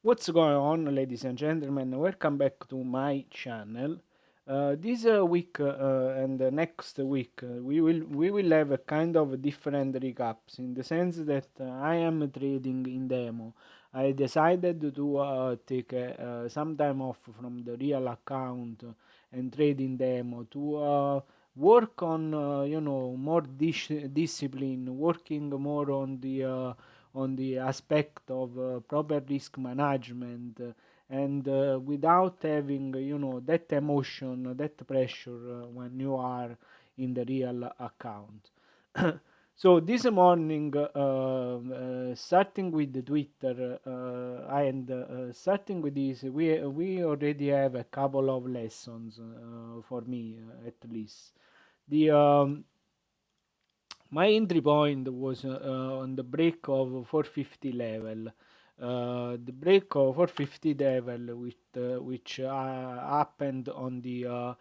What's going on, ladies and gentlemen? Welcome back to my channel. This week and next week we will have a kind of different recaps in the sense that I am trading in demo. I decided to take some time off from the real account and trade in demo to work on more discipline, working more on the aspect of proper risk management and without having that emotion, that pressure when you are in the real account. So this morning, starting with the Twitter and starting with this, we already have a couple of lessons for me at least. The My entry point was on the break of 450 level. The break of 450 level, which happened on the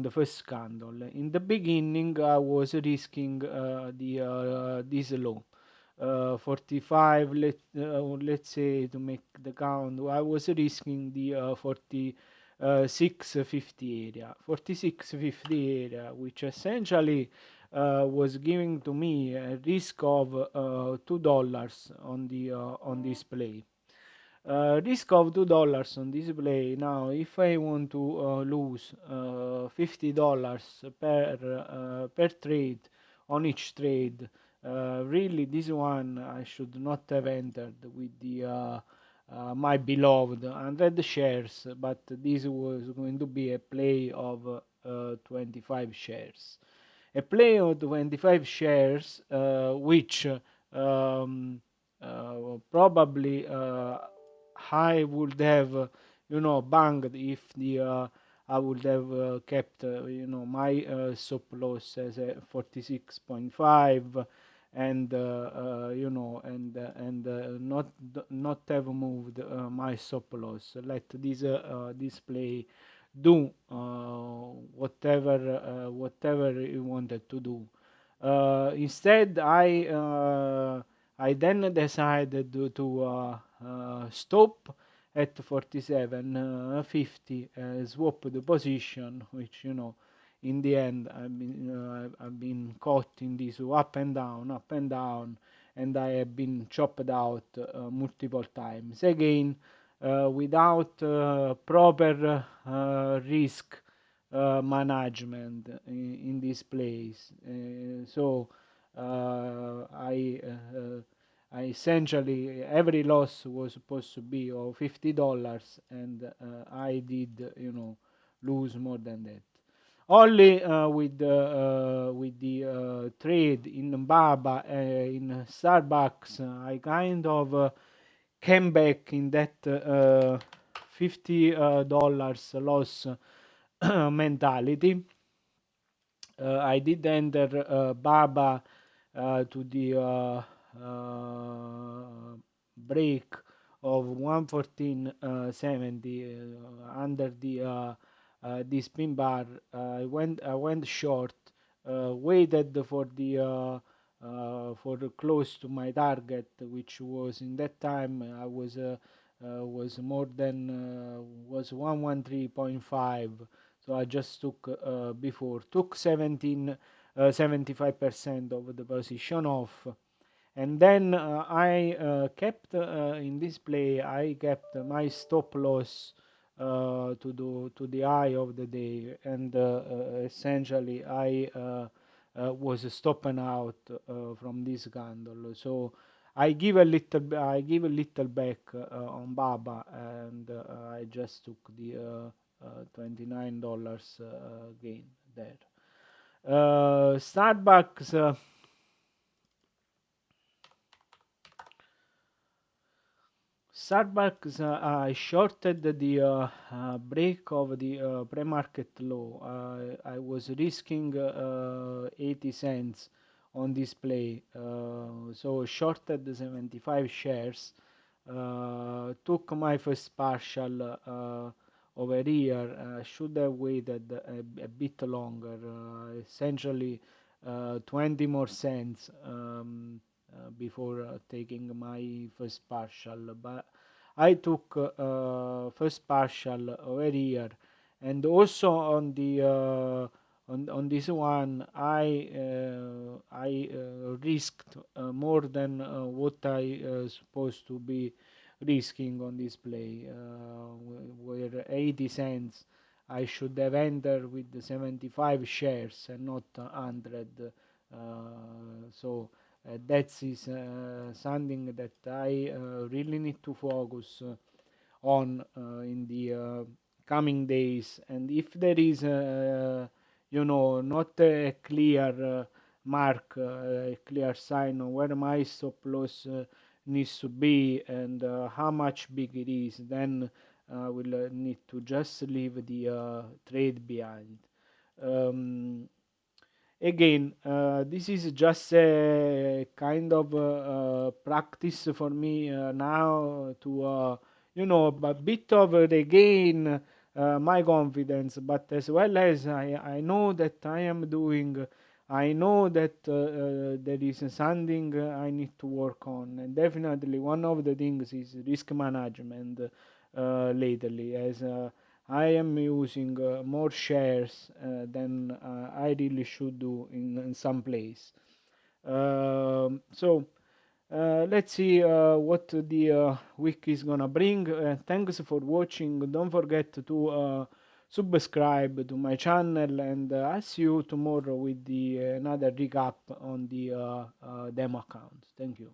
first candle. In the beginning, I was risking the this low. 45, let's say, to make the count, I was risking the 4650 area. 4650 area, which essentially was giving to me a risk of $2 on display. Risk of $2 on display. Now, if I want to lose $50 per trade on each trade, really this one I should not have entered with the my beloved 100 shares, but this was going to be a play of 25 shares. A play of 25 shares, which probably I would have, banged if the I would have kept, my stop loss as a 46.5 and not have moved my stop loss. Let this display do whatever you wanted to do. Instead, I then decided to stop at 47.50, swap the position, which in the end I've been caught in this up and down, and I have been chopped out multiple times again without proper risk management in this place. So I essentially every loss was supposed to be of $50, and I did lose more than that. Only with the trade in Baba in Starbucks, I kind of came back in that $50 loss mentality. I did enter Baba to the break of 114.70 under the this pin bar. I went short, waited for close to my target, which was in that time I was more than was 113.5. So I just took took 75% of the position off, and then I kept in this play. I kept my stop loss to the high of the day, and essentially I was stopping out from this candle. So I give a little back on Baba, and I just took the $29 gain there. Starbucks. Starbucks shorted the break of the pre-market low. I was risking 80 cents on this play, so shorted the 75 shares. Took my first partial over here. Should have waited a bit longer. Essentially, 20 more cents before taking my first partial, but I took first partial over here, and also on the on this one I risked more than what I supposed to be risking on this play, where 80 cents I should have entered with the 75 shares and not 100. So that is something that I really need to focus on in the coming days. And if there is, not a clear mark, a clear sign on where my stop loss needs to be and how much big it is, then we'll need to just leave the trade behind. Um, Again, this is just a kind of practice for me now to, a bit of regain my confidence, but as well as I know that I am doing, I know that there is something I need to work on, and definitely one of the things is risk management lately, as I am using more shares than I really should do in some place. So let's see what the week is gonna bring. Thanks for watching. Don't forget to subscribe to my channel, and I'll see you tomorrow with the another recap on the demo account. Thank you.